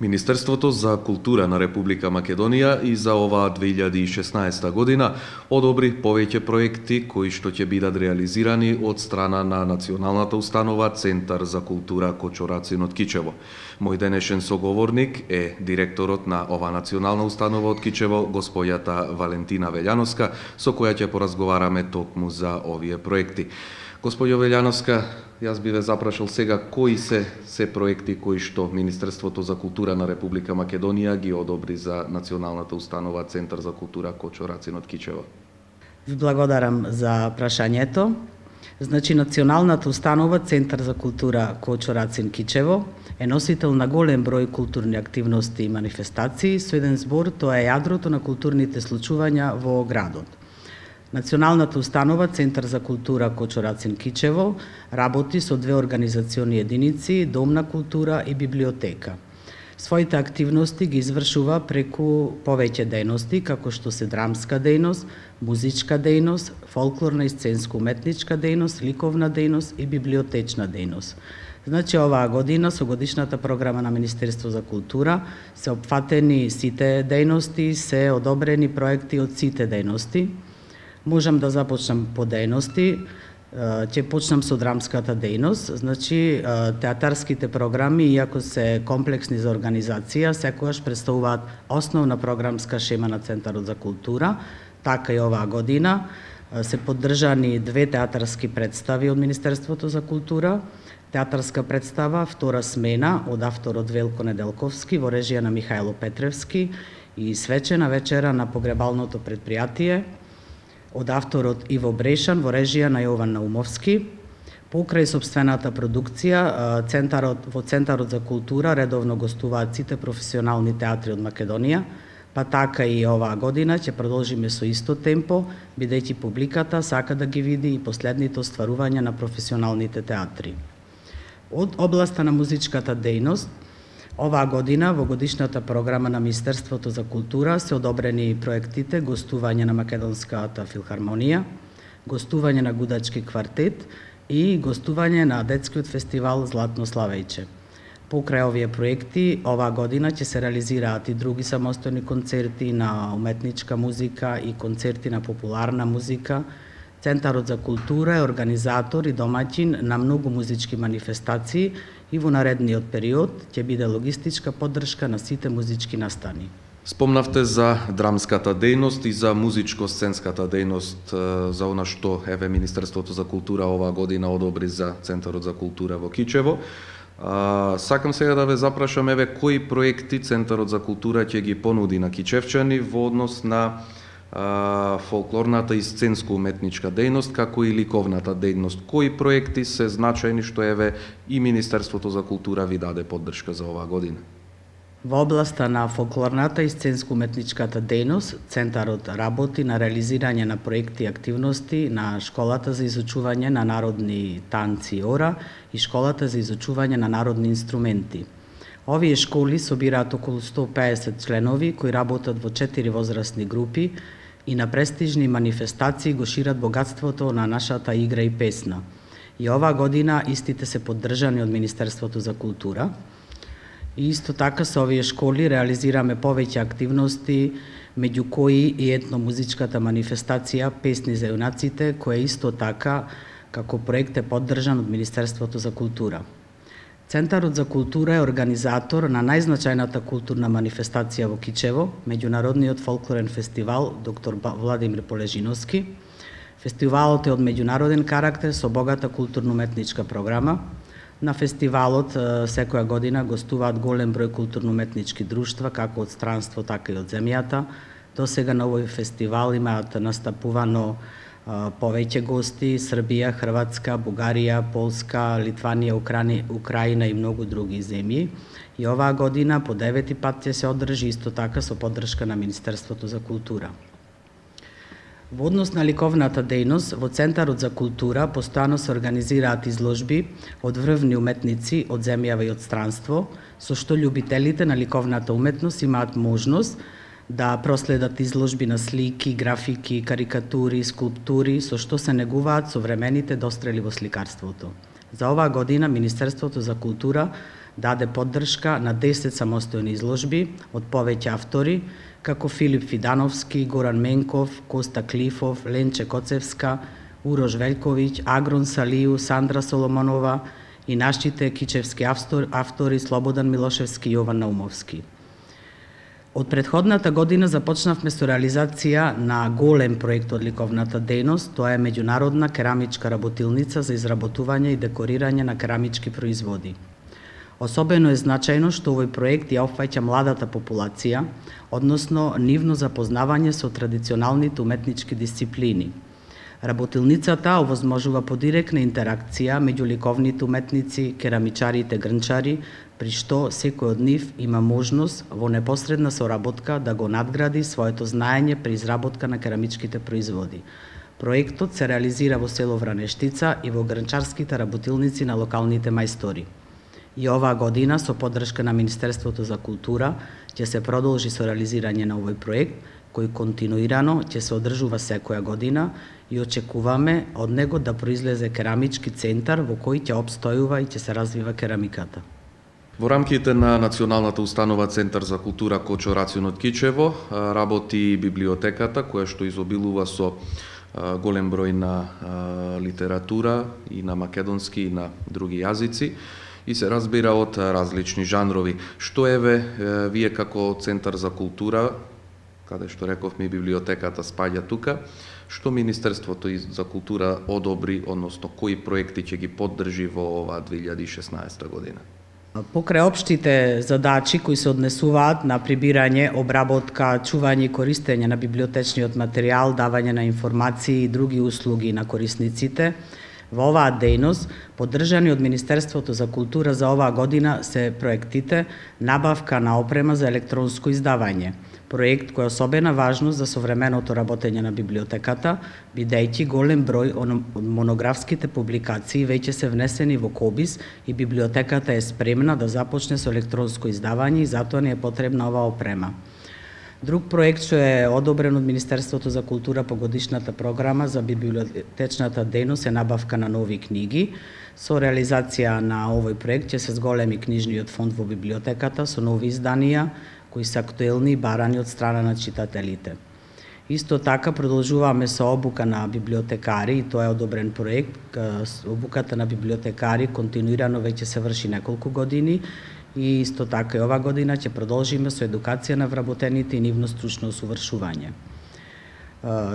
Министерството за култура на Република Македонија и за оваа 2016 година одобри повеќе проекти кои што ќе бидат реализирани од страна на Националната установа Центар за култура Кочо-Рацин од Кичево. Мој денешен соговорник е директорот на ова национална установа од Кичево, господјата Валентина Велјановска, со која ќе поразговараме токму за овие проекти. Господјо Велјановска, јас би ве запрашал сега кои се проекти кои што Министерството за култура на Република Македонија ги одобри за Националната установа Центар за култура Кочо-Рацин од Кичево. Ви благодарам за прашањето. Значи, Националната установа Центар за култура Кочо-Рацин Кичево е носител на голем број културни активности и манифестации, со еден збор тоа е јадрото на културните случувања во градот. Националната установа Центар за култура Кочо-Рацин Кичево работи со две организациони единици, Дом на култура и библиотека. Своите активности ги извршува преку повеќе дејности, како што се драмска дејност, музичка дејност, фолклорна и сценско-уметничка дејност, ликовна дејност и библиотечна дејност. Значи, оваа година со годишната програма на Министерство за култура се опфатени сите дејности, се одобрени проекти од сите дејности. Можам да започнам по дејности. Ќе почнам со драмската дејност. Значи, театарските програми, иако се комплексни за организација, секогаш представуваат основна програмска шема на Центарот за култура. Така и оваа година се поддржани две театарски представи од Министерството за култура. Театарска представа Втора смена од авторот Велко Неделковски во режија на Михајло Петревски и Свечена вечера на погребалното предпријатие од авторот Иво Брешан во режија на Јован Наумовски. Покрај сопствената продукција, во Центарот за култура редовно гостуваат сите професионални театри од Македонија, па така и оваа година ќе продолжиме со исто темпо, бидејќи публиката сака да ги види и последните остварувања на професионалните театри. Од областа на музичката дејност, оваа година во годишната програма на Министерството за култура се одобрени проектите гостување на Македонската филхармонија, гостување на гудачки квартет и гостување на детскиот фестивал Златно славејче. Покрај овие проекти, оваа година ќе се реализираат и други самостојни концерти на уметничка музика и концерти на популарна музика. Центарот за култура е организатор и домаќин на многу музички манифестации и во наредниот период ќе биде логистичка поддршка на сите музички настани. Спомнавте за драмската дејност и за музичко-сценската дејност, за она што Министерството за култура оваа година одобри за Центарот за култура во Кичево. Сакам сега да ве запрашам кои проекти Центарот за култура ќе ги понуди на кичевчани во однос на фолклорната и сценско-уметничка дејност, како и ликовната дејност. Кои проекти се значајни што и Министерството за култура ви даде поддршка за оваа година? Во областа на фолклорната и сценско-уметничката дејност, Центарот работи на реализирање на проекти и активности на Школата за изучување на народни танци ОРА и Школата за изучување на народни инструменти. Овие школи собираат околу 150 членови кои работат во 4 возрастни групи и на престижни манифестации го шират богатството на нашата игра и песна. И оваа година истите се поддржани од Министерството за култура. И исто така со овие школи реализираме повеќе активности, меѓу кои и етномузичката манифестација Песни за јунаците, која исто така како проект е поддржан од Министерството за култура. Центарот за култура е организатор на најзначајната културна манифестација во Кичево, меѓународниот фолклорен фестивал доктор Владимир Полежиновски. Фестивалот е од меѓународен карактер со богата културно-уметничка програма. На фестивалот секоја година гостуваат голем број културно-уметнички друштва, како од странство, така и од земјата. До сега на овој фестивал имаат настапувано повеќе гости: Србија, Хрватска, Бугарија, Полска, Литванија, Украина и многу други земји. И оваа година по 9 пат ќе се одржи исто така со поддршка на Министерството за култура. Во однос на ликовната дејност, во Центарот за култура постојано се организираат изложби од врвни уметници од земјава и од странство, со што љубителите на ликовната уметност имаат можност да проследат изложби на слики, графики, карикатури, скулптури, со што се негуваат современите дострели во сликарството. За оваа година Министерството за култура даде поддршка на 10 самостојни изложби од повеќе автори, како Филип Фидановски, Горан Менков, Коста Клифов, Ленче Коцевска, Урош Велковиќ, Агрон Салију, Сандра Соломонова и нашите кичевски автори Слободан Милошевски и Јован Наумовски. Од претходната година започнавме со реализација на голем проект од ликовната дејност, тоа е меѓународна керамичка работилница за изработување и декорирање на керамички производи. Особено е значајно што овој проект ја опфаќа младата популација, односно нивно запознавање со традиционалните уметнички дисциплини. Работилницата овозможува подиректна интеракција меѓу ликовните уметници, керамичарите, грнчари, при што секој од нив има можност во непосредна соработка да го надгради своето знаење при изработка на керамичките производи. Проектот се реализира во село Вранештица и во грнчарските работилници на локалните мајстори. И оваа година, со поддршка на Министерството за култура, ќе се продолжи со реализирање на овој проект, кој континуирано ќе се одржува секоја година и очекуваме од него да произлезе керамички центар во кој ќе обстојува и ќе се развива керамиката. Во рамките на Националната установа Центар за култура Кочо Рацин од Кичево работи и библиотеката, која што изобилува со голем број на литература и на македонски и на други јазици и се разбира од различни жанрови. Што вие како Центар за култура, каде што рековме и библиотеката спаѓа тука, што Министерството за култура одобри, односно кои проекти ќе ги поддржи во оваа 2016 година? Покрај општите задачи кои се однесуваат на прибирање, обработка, чување и користење на библиотечниот материјал, давање на информации и други услуги на корисниците, во оваа дејност, поддржани од Министерството за култура за оваа година се проектите набавка на опрема за електронско издавање, проект кој е особена важност за современото работење на библиотеката, бидејќи голем број од монографските публикации веќе се внесени во КОБИС и библиотеката е спремна да започне со електронско издавање и затоа не е потребна оваа опрема. Друг проект што е одобрен од Министерството за култура по годишната програма за библиотечната дејност е набавка на нови книги. Со реализација на овој проект ќе се зголеми книжниот фонд во библиотеката со нови изданија кои се актуелни и барани од страна на читателите. Исто така продолжуваме со обука на библиотекари и тоа е одобрен проект. Обуката на библиотекари континуирано веќе се врши неколку години и исто така и оваа година ќе продолжиме со едукација на вработените и нивно стручно усовршување.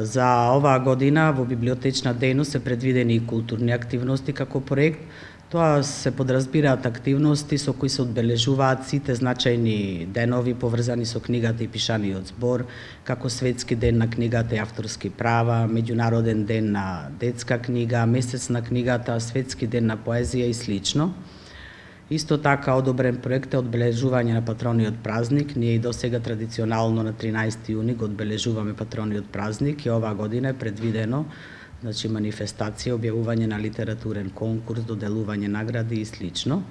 За оваа година во библиотечна дејност се предвидени и културни активности како проект. Тоа се подразбираат активности со кои се одбележуваат сите значајни денови поврзани со книгата и пишаниот збор, како Светски ден на книгата и авторски права, Меѓународен ден на детска книга, Месец на книгата, Светски ден на поезија и слично. Исто така одобрен проект е одбележување на патрониот празник. Ние и досега традиционално на 13 јуни го одбележуваме патрониот празник и оваа година е предвидено манифестација, објавување на литературен конкурс, доделување награди и слично.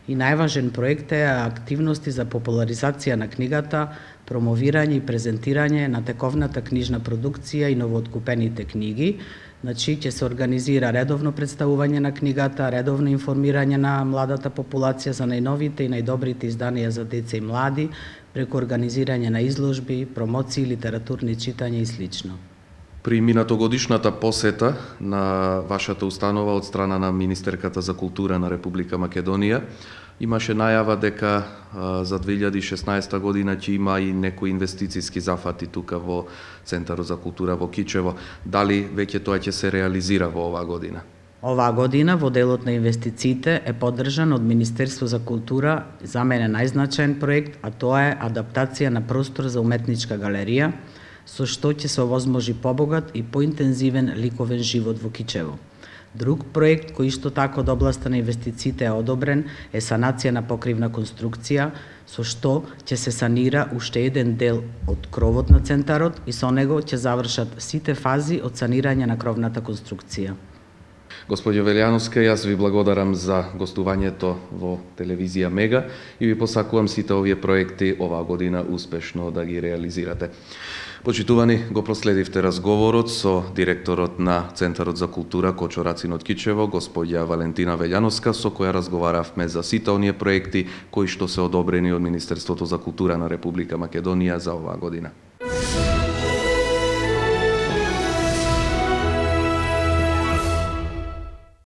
И најважен проект е активности за популаризација на книгата, промовирање и презентирање на тековната книжна продукција и новооткупените книги. Ќе се организира редовно представување на книгата, редовно информирање на младата популација за најновите и најдобрите изданија за деца и млади, преку организирање на изложби, промоции, литературни читања и слично. При минатогодишната посета на вашата установа од страна на Министерката за култура на Република Македонија, имаше најава дека за 2016 година ќе има и некои инвестициски зафати тука во Центарот за култура во Кичево. Дали веќе тоа ќе се реализира во оваа година? Оваа година во делот на инвестициите е поддржан од Министерство за култура за мене најзначаен проект, а тоа е адаптација на простор за уметничка галерија, со што ќе се овозможи побогат и поинтензивен ликовен живот во Кичево. Друг проект кој исто така од областа на инвестициите е одобрен е санација на покривна конструкција, со што ќе се санира уште еден дел од кровот на центарот и со него ќе завршат сите фази од санирање на кровната конструкција. Господје Велјановска, јас ви благодарам за гостувањето во телевизија Мега и ви посакувам сите овие проекти оваа година успешно да ги реализирате. Почитувани, го проследивте разговорот со директорот на Центарот за култура Кочо Рацин од Кичево, господја Валентина Велјановска, со која разговаравме за сите оние проекти кои што се одобрени од Министерството за култура на Република Македонија за оваа година.